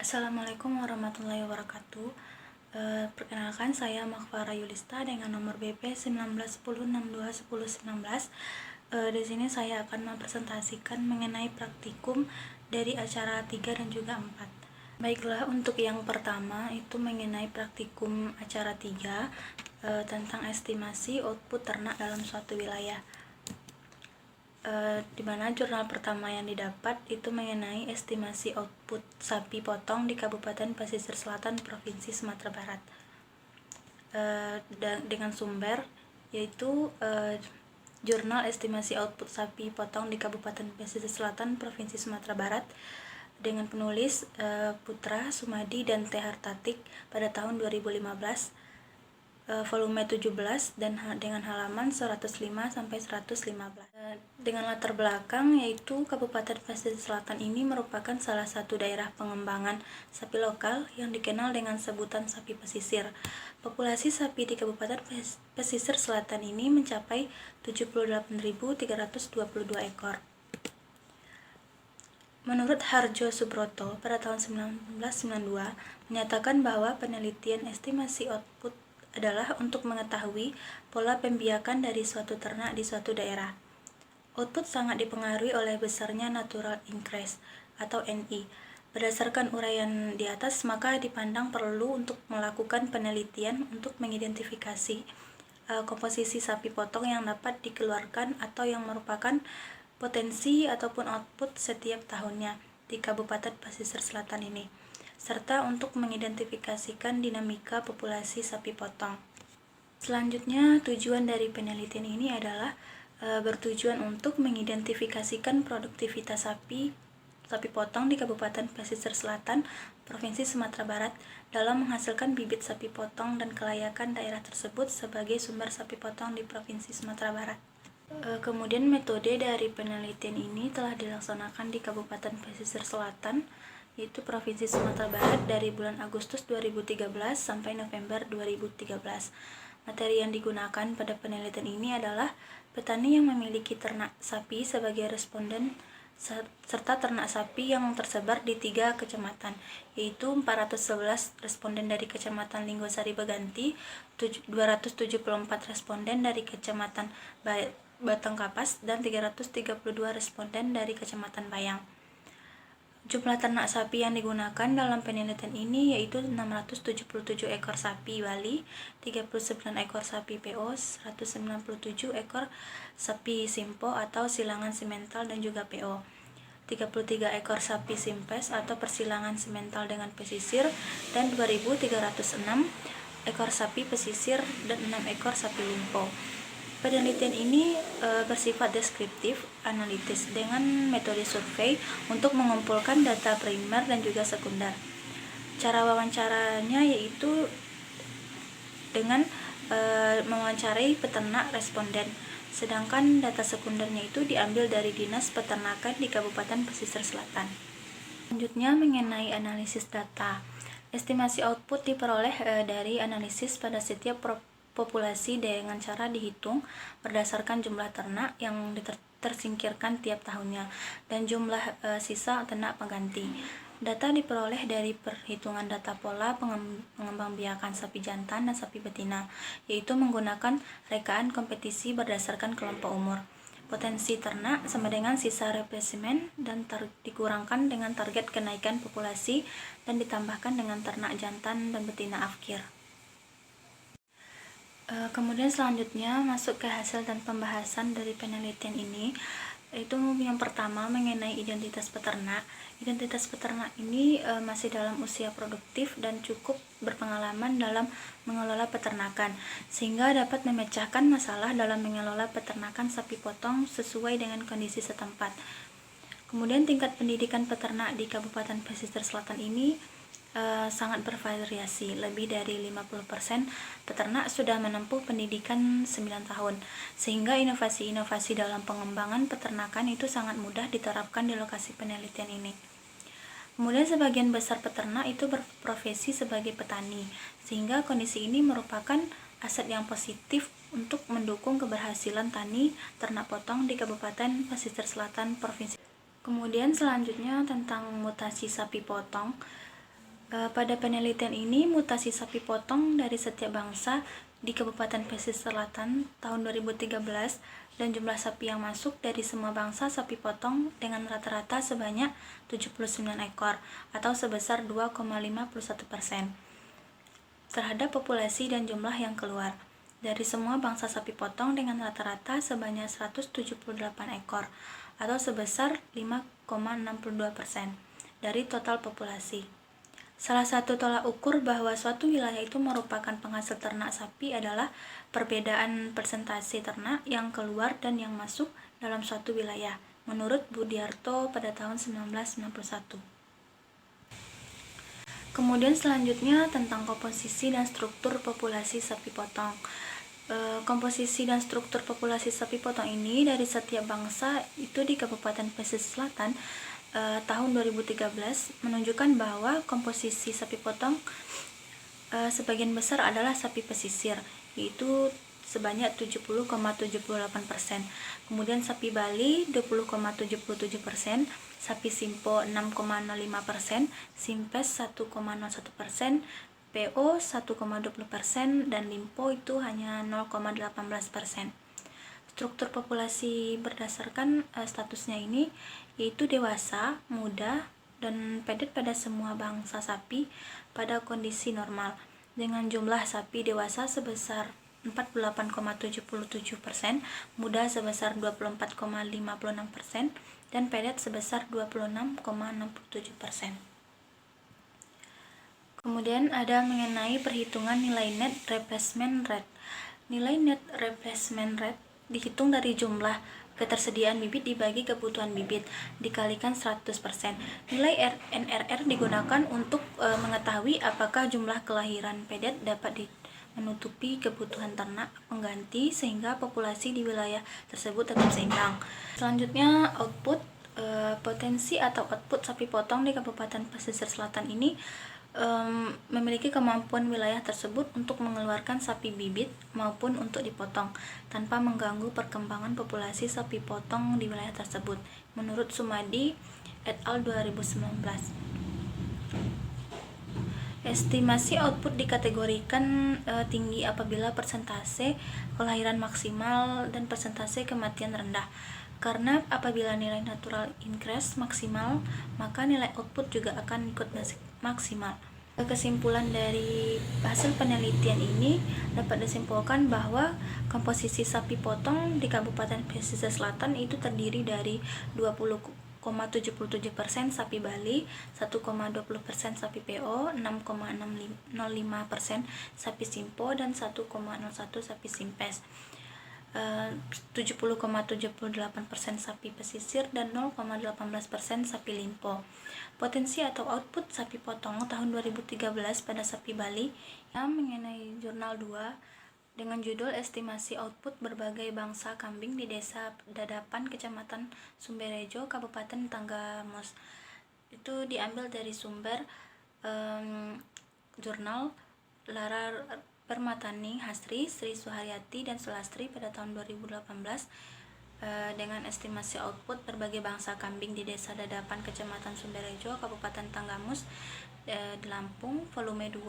Assalamualaikum warahmatullahi wabarakatuh. Perkenalkan, saya Makfara Yulista dengan nomor BP 1910621019. Di sini saya akan mempresentasikan mengenai praktikum dari acara 3 dan juga 4. Baiklah, untuk yang pertama itu mengenai praktikum acara 3 tentang estimasi output ternak dalam suatu wilayah. Di mana jurnal pertama yang didapat itu mengenai estimasi output sapi potong di Kabupaten Pesisir Selatan, Provinsi Sumatera Barat, dengan sumber yaitu jurnal estimasi output sapi potong di Kabupaten Pesisir Selatan, Provinsi Sumatera Barat, dengan penulis Putra, Sumadi, dan T. Hartatik pada tahun 2015, volume 17 dan dengan halaman 105-115. Dengan latar belakang yaitu Kabupaten Pesisir Selatan ini merupakan salah satu daerah pengembangan sapi lokal yang dikenal dengan sebutan sapi pesisir. Populasi sapi di Kabupaten Pesisir Selatan ini mencapai 78.322 ekor. Menurut Harjo Subroto pada tahun 1992 menyatakan bahwa penelitian estimasi output adalah untuk mengetahui pola pembiakan dari suatu ternak di suatu daerah. Output sangat dipengaruhi oleh besarnya natural increase atau NI. Berdasarkan uraian di atas, maka dipandang perlu untuk melakukan penelitian untuk mengidentifikasi komposisi sapi potong yang dapat dikeluarkan atau yang merupakan potensi ataupun output setiap tahunnya di Kabupaten Pesisir Selatan ini, serta untuk mengidentifikasikan dinamika populasi sapi potong. Selanjutnya, tujuan dari penelitian ini adalah bertujuan untuk mengidentifikasikan produktivitas sapi potong di Kabupaten Pesisir Selatan, Provinsi Sumatera Barat dalam menghasilkan bibit sapi potong dan kelayakan daerah tersebut sebagai sumber sapi potong di Provinsi Sumatera Barat. Kemudian metode dari penelitian ini telah dilaksanakan di Kabupaten Pesisir Selatan, yaitu Provinsi Sumatera Barat dari bulan Agustus 2013 sampai November 2013. Materi yang digunakan pada penelitian ini adalah petani yang memiliki ternak sapi sebagai responden serta ternak sapi yang tersebar di 3 kecamatan, yaitu 411 responden dari Kecamatan Linggosari Baganti, 274 responden dari Kecamatan Batang Kapas, dan 332 responden dari Kecamatan Bayang. Jumlah ternak sapi yang digunakan dalam penelitian ini yaitu 677 ekor sapi Bali, 39 ekor sapi PO, 197 ekor sapi Simpo atau silangan simental dan juga PO, 33 ekor sapi Simpes atau persilangan simental dengan pesisir, dan 2.306 ekor sapi pesisir dan 6 ekor sapi limpo. Penelitian ini bersifat deskriptif analitis dengan metode survei untuk mengumpulkan data primer dan juga sekunder. Cara wawancaranya yaitu dengan mewawancarai peternak responden, sedangkan data sekundernya itu diambil dari Dinas Peternakan di Kabupaten Pesisir Selatan. Selanjutnya mengenai analisis data. Estimasi output diperoleh dari analisis pada setiap populasi dengan cara dihitung berdasarkan jumlah ternak yang tersingkirkan tiap tahunnya dan jumlah sisa ternak pengganti. Data diperoleh dari perhitungan data pola pengembangbiakan sapi jantan dan sapi betina, yaitu menggunakan rekaan kompetisi berdasarkan kelompok umur. Potensi ternak sama dengan sisa replacement dan dikurangkan dengan target kenaikan populasi dan ditambahkan dengan ternak jantan dan betina afkir. Kemudian selanjutnya masuk ke hasil dan pembahasan dari penelitian ini, yaitu yang pertama mengenai identitas peternak. Identitas peternak ini masih dalam usia produktif dan cukup berpengalaman dalam mengelola peternakan, sehingga dapat memecahkan masalah dalam mengelola peternakan sapi potong sesuai dengan kondisi setempat. Kemudian tingkat pendidikan peternak di Kabupaten Pesisir Selatan ini sangat bervariasi. Lebih dari 50% peternak sudah menempuh pendidikan 9 tahun, sehingga inovasi-inovasi dalam pengembangan peternakan itu sangat mudah diterapkan di lokasi penelitian ini. Kemudian sebagian besar peternak itu berprofesi sebagai petani, sehingga kondisi ini merupakan aset yang positif untuk mendukung keberhasilan tani ternak potong di Kabupaten Pesisir Selatan, Provinsi. Kemudian selanjutnya tentang mutasi sapi potong. Pada penelitian ini, mutasi sapi potong dari setiap bangsa di Kabupaten Pesisir Selatan tahun 2013 dan jumlah sapi yang masuk dari semua bangsa sapi potong dengan rata-rata sebanyak 79 ekor atau sebesar 2,51% terhadap populasi dan jumlah yang keluar. Dari semua bangsa sapi potong dengan rata-rata sebanyak 178 ekor atau sebesar 5,62% dari total populasi. Salah satu tolak ukur bahwa suatu wilayah itu merupakan penghasil ternak sapi adalah perbedaan persentase ternak yang keluar dan yang masuk dalam suatu wilayah, menurut Budiarto pada tahun 1991. Kemudian selanjutnya tentang komposisi dan struktur populasi sapi potong. Komposisi dan struktur populasi sapi potong ini dari setiap bangsa itu di Kabupaten Pesisir Selatan tahun 2013 menunjukkan bahwa komposisi sapi potong sebagian besar adalah sapi pesisir, yaitu sebanyak 70,78%. Kemudian sapi Bali 20,77%, sapi Simpo 6,05%, Simpes 1,01%, PO 1,20% dan Limpo itu hanya 0,18%. Struktur populasi berdasarkan statusnya ini yaitu dewasa, muda, dan pedet pada semua bangsa sapi pada kondisi normal dengan jumlah sapi dewasa sebesar 48,77%, muda sebesar 24,56% dan pedet sebesar 26,67%. Kemudian ada mengenai perhitungan nilai net replacement rate. Nilai net replacement rate dihitung dari jumlah ketersediaan bibit dibagi kebutuhan bibit dikalikan 100%. Nilai NRR digunakan untuk mengetahui apakah jumlah kelahiran pedet dapat menutupi kebutuhan ternak pengganti sehingga populasi di wilayah tersebut tetap seimbang. Selanjutnya output. Potensi atau output sapi potong di Kabupaten Pesisir Selatan ini memiliki kemampuan wilayah tersebut untuk mengeluarkan sapi bibit maupun untuk dipotong tanpa mengganggu perkembangan populasi sapi potong di wilayah tersebut, menurut Sumadi et al. 2019. Estimasi output dikategorikan tinggi apabila persentase kelahiran maksimal dan persentase kematian rendah. Karena apabila nilai natural increase maksimal, maka nilai output juga akan ikut maksimal. Kesimpulan dari hasil penelitian ini dapat disimpulkan bahwa komposisi sapi potong di Kabupaten Pesisir Selatan itu terdiri dari 20,77% sapi Bali, 1,20% sapi PO, 6,05% sapi Simpo, dan 1,01 sapi Simpes. 70,78% sapi pesisir dan 0,18% sapi Limpo. Potensi atau output sapi potong tahun 2013 pada sapi Bali yang mengenai jurnal 2 dengan judul Estimasi Output Berbagai Bangsa Kambing di Desa Dadapan, Kecamatan Sumberjo, Kabupaten Tanggamus. Itu diambil dari sumber jurnal Lara Permatani Hasri, Sri Suharyati, dan Sulastri pada tahun 2018 dengan estimasi output berbagai bangsa kambing di Desa Dadapan, Kecamatan Sumberjo, Kabupaten Tanggamus, di Lampung, volume 2,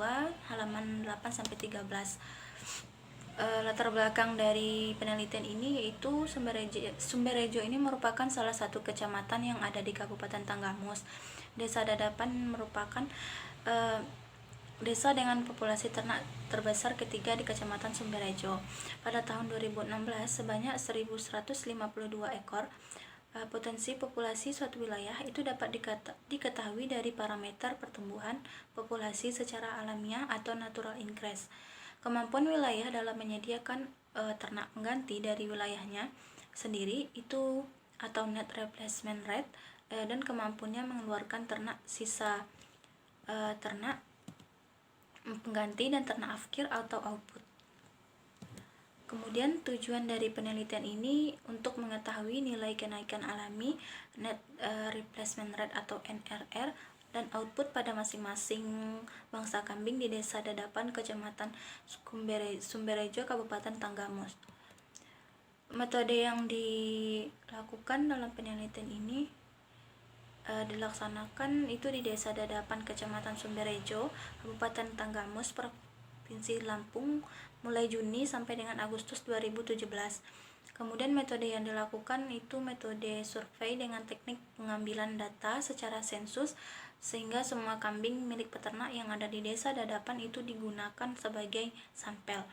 halaman 8-13. Latar belakang dari penelitian ini yaitu Sumberjo ini merupakan salah satu kecamatan yang ada di Kabupaten Tanggamus. Desa Dadapan merupakan desa dengan populasi ternak terbesar ketiga di Kecamatan Sumberjo. Pada tahun 2016 sebanyak 1.152 ekor. Potensi populasi suatu wilayah itu dapat diketahui dari parameter pertumbuhan populasi secara alamiah atau natural increase. Kemampuan wilayah dalam menyediakan ternak pengganti dari wilayahnya sendiri itu atau net replacement rate dan kemampuannya mengeluarkan ternak sisa ternak pengganti dan ternak afkir atau output. Kemudian tujuan dari penelitian ini untuk mengetahui nilai kenaikan alami net replacement rate atau NRR dan output pada masing-masing bangsa kambing di Desa Dadapan, Kecamatan Sumberjo, Kabupaten Tanggamus. Metode yang dilakukan dalam penelitian ini dilaksanakan itu di Desa Dadapan, Kecamatan Sumberjo, Kabupaten Tanggamus, Provinsi Lampung, mulai Juni sampai dengan Agustus 2017. Kemudian metode yang dilakukan itu metode survei dengan teknik pengambilan data secara sensus, sehingga semua kambing milik peternak yang ada di Desa Dadapan itu digunakan sebagai sampel.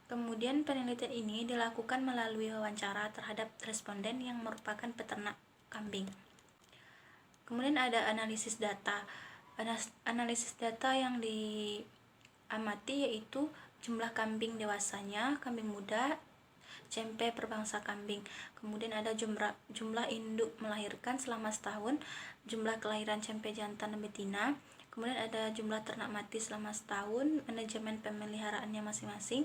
Kemudian penelitian ini dilakukan melalui wawancara terhadap responden yang merupakan peternak kambing. Kemudian ada analisis data. Analisis data yang diamati yaitu jumlah kambing dewasanya, kambing muda, CMP per bangsa kambing. Kemudian ada jumlah induk melahirkan selama setahun, jumlah kelahiran CMP jantan dan betina. Kemudian ada jumlah ternak mati selama setahun, manajemen pemeliharaannya masing-masing.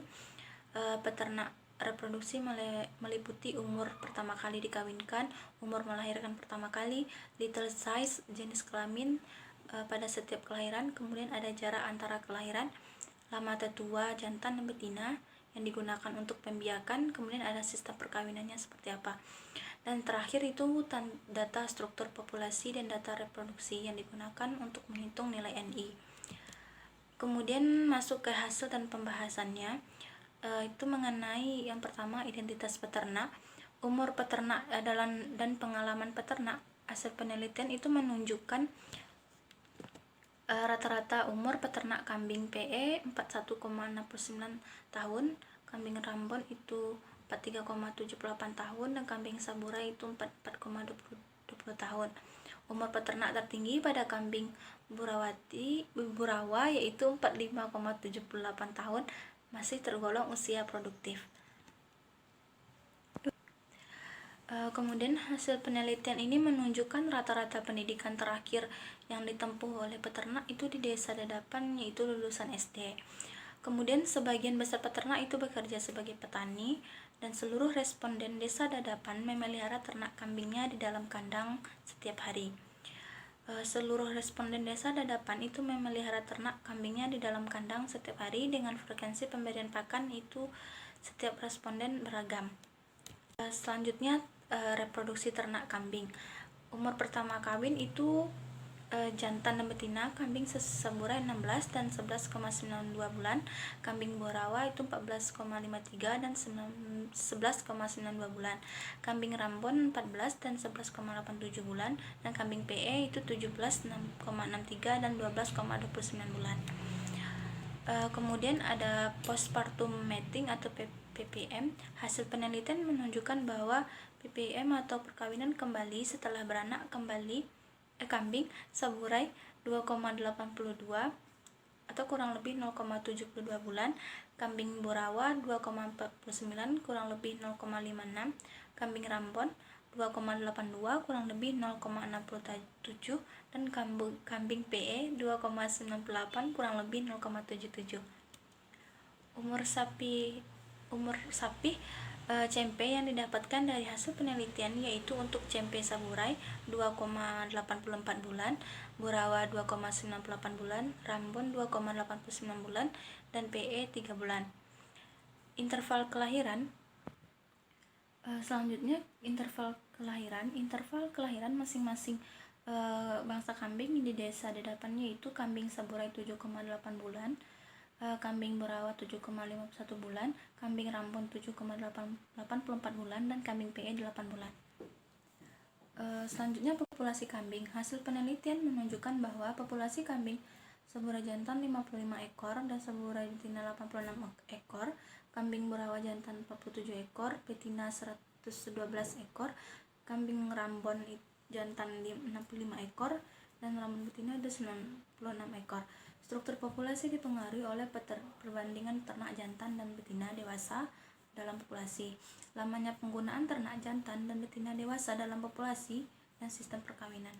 Peternak reproduksi meliputi umur pertama kali dikawinkan, umur melahirkan pertama kali, little size, jenis kelamin pada setiap kelahiran. Kemudian ada jarak antara kelahiran, lama tetua jantan dan betina yang digunakan untuk pembiakan. Kemudian ada sistem perkawinannya seperti apa. Dan terakhir itu data struktur populasi dan data reproduksi yang digunakan untuk menghitung nilai NI. Kemudian masuk ke hasil dan pembahasannya, itu mengenai yang pertama identitas peternak, umur peternak dan pengalaman peternak. Hasil penelitian itu menunjukkan rata-rata umur peternak kambing PE 41,69 tahun, kambing Rambon itu 43,78 tahun, dan kambing Saburai itu 44,20 tahun. Umur peternak tertinggi pada kambing Burawa yaitu 45,78 tahun, masih tergolong usia produktif. Kemudian hasil penelitian ini menunjukkan rata-rata pendidikan terakhir yang ditempuh oleh peternak itu di Desa Dadapan yaitu lulusan SD. Kemudian sebagian besar peternak itu bekerja sebagai petani, dan seluruh responden Desa Dadapan memelihara ternak kambingnya di dalam kandang setiap hari. Seluruh responden Desa Dadapan itu memelihara ternak kambingnya di dalam kandang setiap hari dengan frekuensi pemberian pakan itu setiap responden beragam. Selanjutnya reproduksi ternak kambing. Umur pertama kawin itu jantan dan betina kambing Saburai 16 dan 11,92 bulan, kambing Borawa itu 14,53 dan 11,92 bulan, kambing Rambon 14 dan 11,87 bulan, dan kambing PE itu 17,63 dan 12,29 bulan. Kemudian ada postpartum mating atau PPM. Hasil penelitian menunjukkan bahwa PPM atau perkawinan kembali setelah beranak kambing Saburai 2,82 atau kurang lebih 0,72 bulan, kambing Borawa 2,49 kurang lebih 0,56, kambing Rambon 2,82 kurang lebih 0,67, dan kambing PE 2,98 kurang lebih 0,77. Umur sapi CMP yang didapatkan dari hasil penelitian yaitu untuk CMP Saburai 2,84 bulan, Borawa 2,98 bulan, Rambon 2,89 bulan, dan PE 3 bulan. Interval kelahiran. Selanjutnya interval kelahiran masing-masing bangsa kambing di Desa Dadapan yaitu kambing Saburai 7,8 bulan, kambing Borawa 7,51 bulan, kambing Rambon 7,84 bulan, dan kambing PE 8 bulan. Selanjutnya populasi kambing. Hasil penelitian menunjukkan bahwa populasi kambing Saburai jantan 55 ekor dan Saburai betina 86 ekor, kambing Borawa jantan 47 ekor, betina 112 ekor, kambing Rambon jantan 65 ekor, dan Rambon betina ada 96 ekor. Struktur populasi dipengaruhi oleh perbandingan ternak jantan dan betina dewasa dalam populasi, lamanya penggunaan ternak jantan dan betina dewasa dalam populasi, dan sistem perkawinan.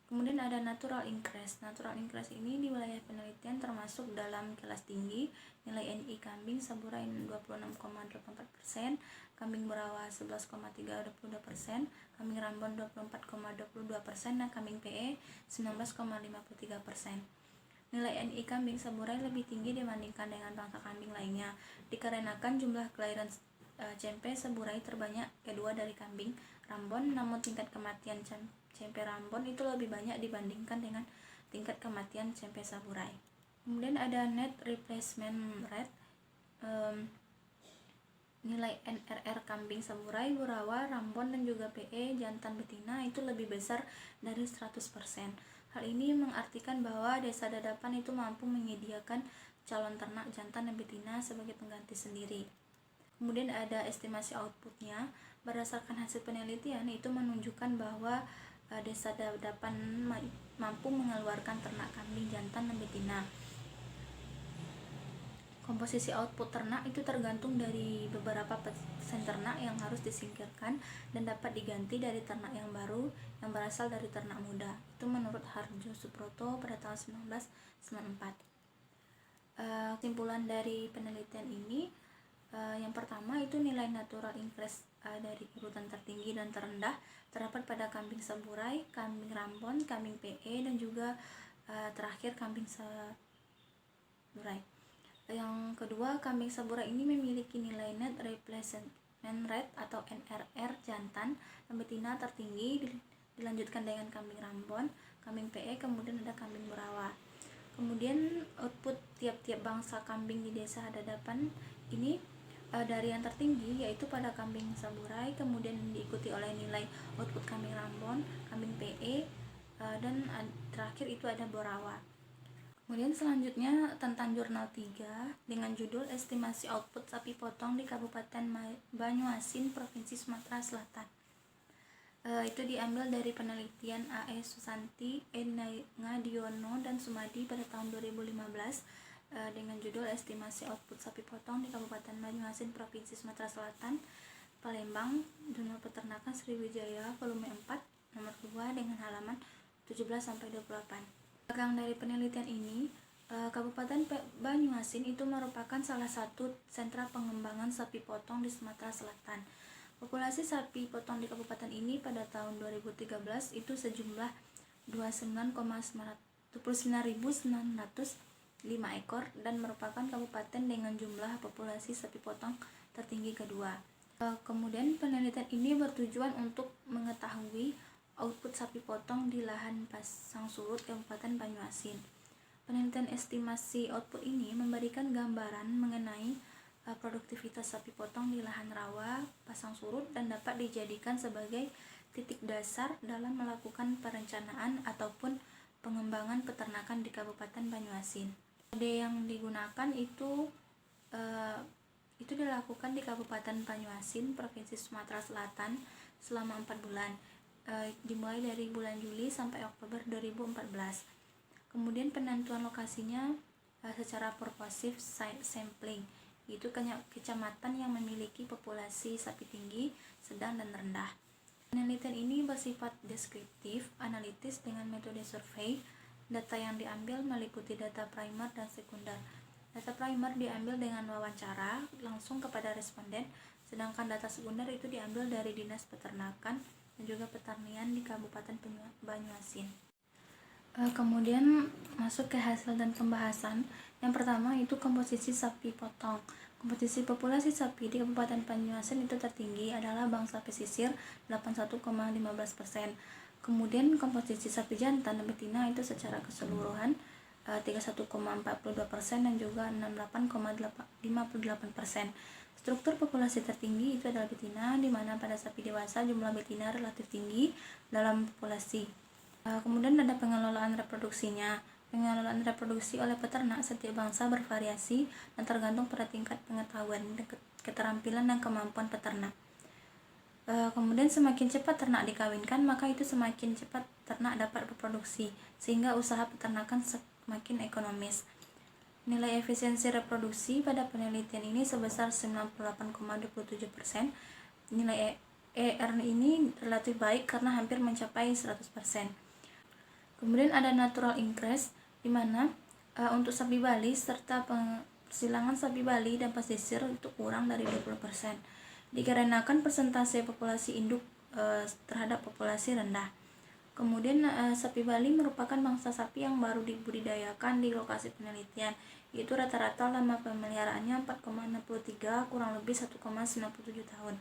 Kemudian ada natural increase. Natural increase ini di wilayah penelitian termasuk dalam kelas tinggi. Nilai NI kambing Saburai 26,84%, kambing Borawa 11,32%, kambing Rambon 24,22%, dan kambing PE 19,53%. Nilai NI kambing Saburai lebih tinggi dibandingkan dengan bangsa kambing lainnya dikarenakan jumlah kelahiran CMP Saburai terbanyak kedua dari kambing Rambon, namun tingkat kematian CMP cempe Rambon itu lebih banyak dibandingkan dengan tingkat kematian cempe saburai. Kemudian ada net replacement rate, nilai NRR kambing saburai, burawa, Rambon dan juga PE jantan betina itu lebih besar dari 100%. Hal ini mengartikan bahwa desa Dadapan itu mampu menyediakan calon ternak jantan dan betina sebagai pengganti sendiri. Kemudian ada estimasi outputnya. Berdasarkan hasil penelitian itu menunjukkan bahwa desa Dadapan mampu mengeluarkan ternak kambing jantan dan betina. Komposisi output ternak itu tergantung dari beberapa persen ternak yang harus disingkirkan dan dapat diganti dari ternak yang baru yang berasal dari ternak muda. Itu menurut Harjo Subroto pada tahun 1994. Kesimpulan dari penelitian ini, yang pertama itu nilai natural increase dari urutan tertinggi dan terendah terdapat pada kambing saburai, kambing Rambon, kambing PE dan juga terakhir kambing saburai. Yang kedua, kambing saburai ini memiliki nilai net replacement rate atau NRR jantan dan betina tertinggi, dilanjutkan dengan kambing Rambon, kambing PE, kemudian ada kambing burawa. Kemudian output tiap-tiap bangsa kambing di desa Dadapan ini dari yang tertinggi yaitu pada kambing saburai, kemudian diikuti oleh nilai output kambing Rambon, kambing PE, dan terakhir itu ada burawa. Kemudian selanjutnya tentang jurnal 3 dengan judul Estimasi Output Sapi Potong di Kabupaten Banyuasin, Provinsi Sumatera Selatan. Itu diambil dari penelitian A.E. Susanti, E. Ngadiono, dan Sumadi pada tahun 2015 dengan judul Estimasi Output Sapi Potong di Kabupaten Banyuasin, Provinsi Sumatera Selatan, Palembang, Jurnal Peternakan Sriwijaya, volume 4, nomor 2 dengan halaman 17-28. Belakang dari penelitian ini, Kabupaten Banyuasin itu merupakan salah satu sentra pengembangan sapi potong di Sumatera Selatan. Populasi sapi potong di kabupaten ini pada tahun 2013 itu sejumlah 29.905 ekor dan merupakan kabupaten dengan jumlah populasi sapi potong tertinggi kedua. Kemudian penelitian ini bertujuan untuk mengetahui output sapi potong di lahan pasang surut Kabupaten Banyuasin. Penelitian estimasi output ini memberikan gambaran mengenai produktivitas sapi potong di lahan rawa pasang surut dan dapat dijadikan sebagai titik dasar dalam melakukan perencanaan ataupun pengembangan peternakan di Kabupaten Banyuasin. Metode yang digunakan itu dilakukan di Kabupaten Banyuasin, Provinsi Sumatera Selatan selama 4 bulan. Dimulai dari bulan Juli sampai Oktober 2014. Kemudian penentuan lokasinya secara purposive site sampling, yaitu kecamatan yang memiliki populasi sapi tinggi, sedang dan rendah. Penelitian ini bersifat deskriptif, analitis dengan metode survei. Data yang diambil meliputi data primer dan sekunder. Data primer diambil dengan wawancara langsung kepada responden, sedangkan data sekunder itu diambil dari Dinas Peternakan dan juga Pertanian di Kabupaten Banyuasin. Kemudian masuk ke hasil dan pembahasan. Yang pertama itu komposisi sapi potong. Komposisi populasi sapi di Kabupaten Banyuasin itu tertinggi adalah bangsa pesisir 81,15%. Kemudian komposisi sapi jantan dan betina itu secara keseluruhan 31,42% dan juga 68,58%. Struktur populasi tertinggi itu adalah betina, di mana pada sapi dewasa jumlah betina relatif tinggi dalam populasi. Kemudian ada pengelolaan reproduksinya. Pengelolaan reproduksi oleh peternak setiap bangsa bervariasi dan tergantung pada tingkat pengetahuan, keterampilan dan kemampuan peternak. Kemudian semakin cepat ternak dikawinkan, maka itu semakin cepat ternak dapat berproduksi, sehingga usaha peternakan semakin ekonomis. Nilai efisiensi reproduksi pada penelitian ini sebesar 98,27%. Nilai ER ini relatif baik karena hampir mencapai 100%. Kemudian ada natural increase, di mana untuk sapi Bali serta persilangan sapi Bali dan pesisir itu kurang dari 20%. Dikarenakan persentase populasi induk terhadap populasi rendah. Kemudian sapi Bali merupakan bangsa sapi yang baru dibudidayakan di lokasi penelitian, yaitu rata-rata lama pemeliharaannya 4,63 kurang lebih 1,97 tahun.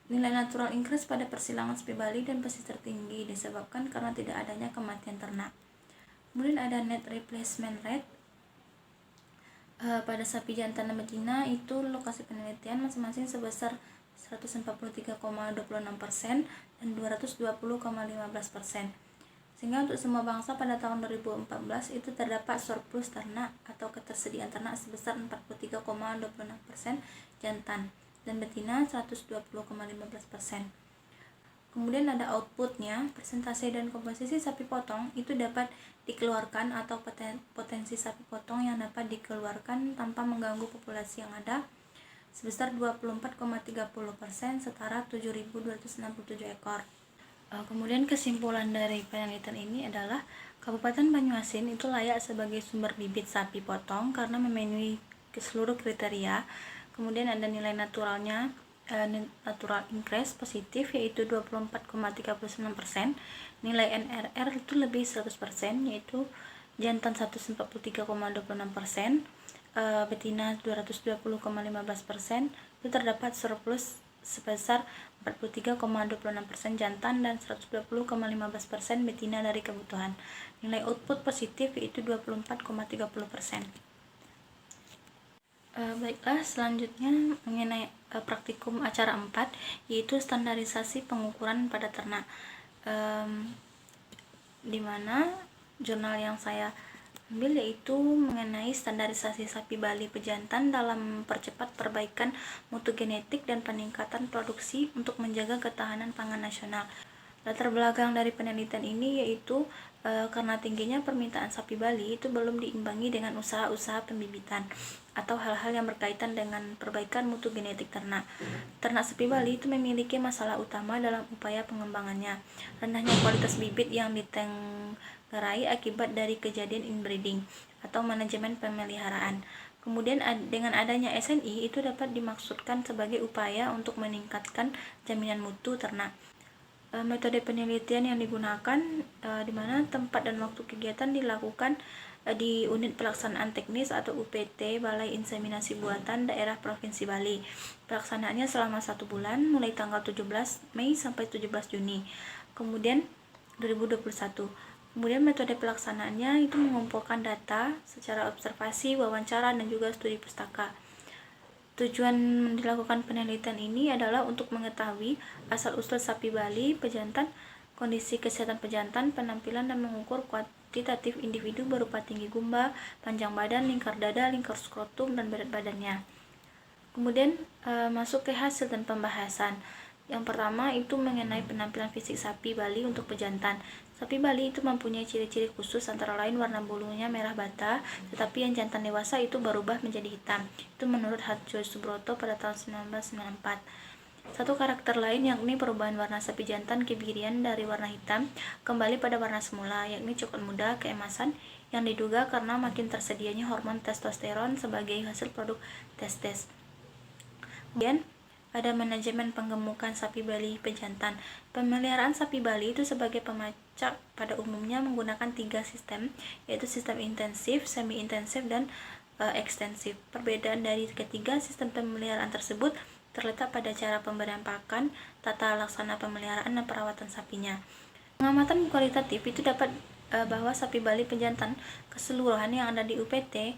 Nilai natural increase pada persilangan sapi Bali dan pesisir tinggi disebabkan karena tidak adanya kematian ternak. Kemudian ada net replacement rate pada sapi jantan dan betina, itu lokasi penelitian masing-masing sebesar 143,26% dan 220,15%. Sehingga untuk semua bangsa pada tahun 2014 itu terdapat surplus ternak atau ketersediaan ternak sebesar 43,26% jantan dan betina 120,15%. Kemudian ada outputnya, persentase dan komposisi sapi potong itu dapat dikeluarkan atau potensi sapi potong yang dapat dikeluarkan tanpa mengganggu populasi yang ada sebesar 24,30%, setara 7.267 ekor. Kemudian kesimpulan dari penelitian ini adalah Kabupaten Banyuasin itu layak sebagai sumber bibit sapi potong karena memenuhi seluruh kriteria. Kemudian ada nilai naturalnya, natural increase positif yaitu 24,39%, nilai NRR itu lebih 100% yaitu jantan 143,26%, betina 220,15%, itu terdapat surplus sebesar 43,26% jantan dan 120,15% betina dari kebutuhan. Nilai output positif yaitu 24,30%. Baiklah, selanjutnya mengenai praktikum acara 4 yaitu standarisasi pengukuran pada ternak, di mana jurnal yang saya ambil yaitu mengenai standarisasi sapi Bali pejantan dalam mempercepat perbaikan mutu genetik dan peningkatan produksi untuk menjaga ketahanan pangan nasional. Latar belakang dari penelitian ini yaitu karena tingginya permintaan sapi Bali itu belum diimbangi dengan usaha-usaha pembibitan atau hal-hal yang berkaitan dengan perbaikan mutu genetik ternak. Ternak sapi Bali itu memiliki masalah utama dalam upaya pengembangannya, rendahnya kualitas bibit yang ditenggarai akibat dari kejadian inbreeding atau manajemen pemeliharaan. Kemudian dengan adanya SNI itu dapat dimaksudkan sebagai upaya untuk meningkatkan jaminan mutu ternak. Metode penelitian yang digunakan di mana tempat dan waktu kegiatan dilakukan di Unit Pelaksanaan Teknis atau UPT Balai Inseminasi Buatan Daerah Provinsi Bali. Pelaksanaannya selama 1 bulan mulai tanggal 17 Mei sampai 17 Juni. Kemudian 2021. Kemudian metode pelaksanaannya itu mengumpulkan data secara observasi, wawancara, dan juga studi pustaka. Tujuan dilakukan penelitian ini adalah untuk mengetahui asal-usul sapi Bali pejantan, kondisi kesehatan pejantan, penampilan, dan mengukur kuantitatif individu berupa tinggi gumba, panjang badan, lingkar dada, lingkar skrotum, dan berat badannya. Kemudian masuk ke hasil dan pembahasan. Yang pertama itu mengenai penampilan fisik sapi Bali untuk pejantan. Sapi Bali itu mempunyai ciri-ciri khusus, antara lain warna bulunya merah bata, tetapi yang jantan dewasa itu berubah menjadi hitam. Itu menurut Hatjo Subroto pada tahun 1994. Satu karakter lain yakni perubahan warna sapi jantan kebirian dari warna hitam kembali pada warna semula, yakni coklat muda keemasan, yang diduga karena makin tersedianya hormon testosteron sebagai hasil produk testes. Kemudian ada manajemen penggemukan sapi Bali pejantan. Pemeliharaan sapi Bali itu sebagai pemacak pada umumnya menggunakan 3 sistem, yaitu sistem intensif, semi-intensif, dan ekstensif. Perbedaan dari ketiga sistem pemeliharaan tersebut terletak pada cara pemberian pakan, tata laksana pemeliharaan, dan perawatan sapinya. Pengamatan kualitatif itu dapat bahwa sapi Bali pejantan keseluruhan yang ada di UPT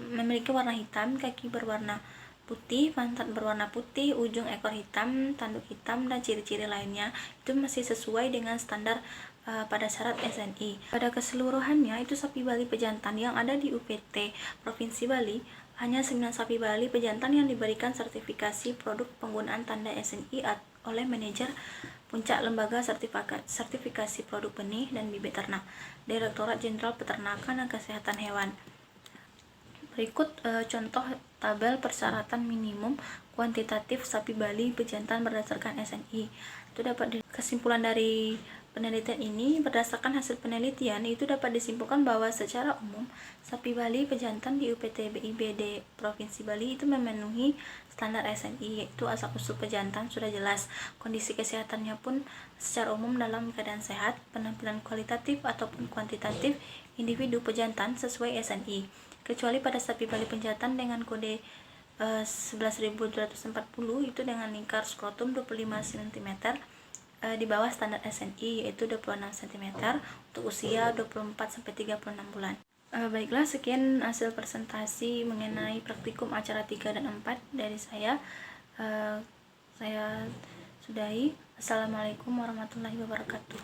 memiliki warna hitam, kaki berwarna putih, pantat berwarna putih, ujung ekor hitam, tanduk hitam, dan ciri-ciri lainnya itu masih sesuai dengan standar pada syarat SNI. Pada keseluruhannya itu sapi Bali pejantan yang ada di UPT Provinsi Bali hanya 9 sapi Bali pejantan yang diberikan sertifikasi produk penggunaan tanda SNI oleh manajer Puncak Lembaga Sertifikasi Produk Benih dan Bibit Ternak, Direktorat Jenderal Peternakan dan Kesehatan Hewan. Berikut contoh tabel persyaratan minimum kuantitatif sapi Bali pejantan berdasarkan SNI. Itu dapat kesimpulan dari penelitian ini, berdasarkan hasil penelitian itu dapat disimpulkan bahwa secara umum sapi Bali pejantan di UPT BIBD Provinsi Bali itu memenuhi standar SNI, yaitu asal-usul pejantan sudah jelas, kondisi kesehatannya pun secara umum dalam keadaan sehat, penampilan kualitatif ataupun kuantitatif individu pejantan sesuai SNI, kecuali pada sapi Bali pejantan dengan kode 11.240 itu dengan lingkar skrotum 25 cm di bawah standar SNI yaitu 26 cm untuk usia 24-36 bulan. Baiklah, sekian hasil presentasi mengenai praktikum acara 3 dan 4 dari saya. Saya sudahi. Assalamualaikum warahmatullahi wabarakatuh.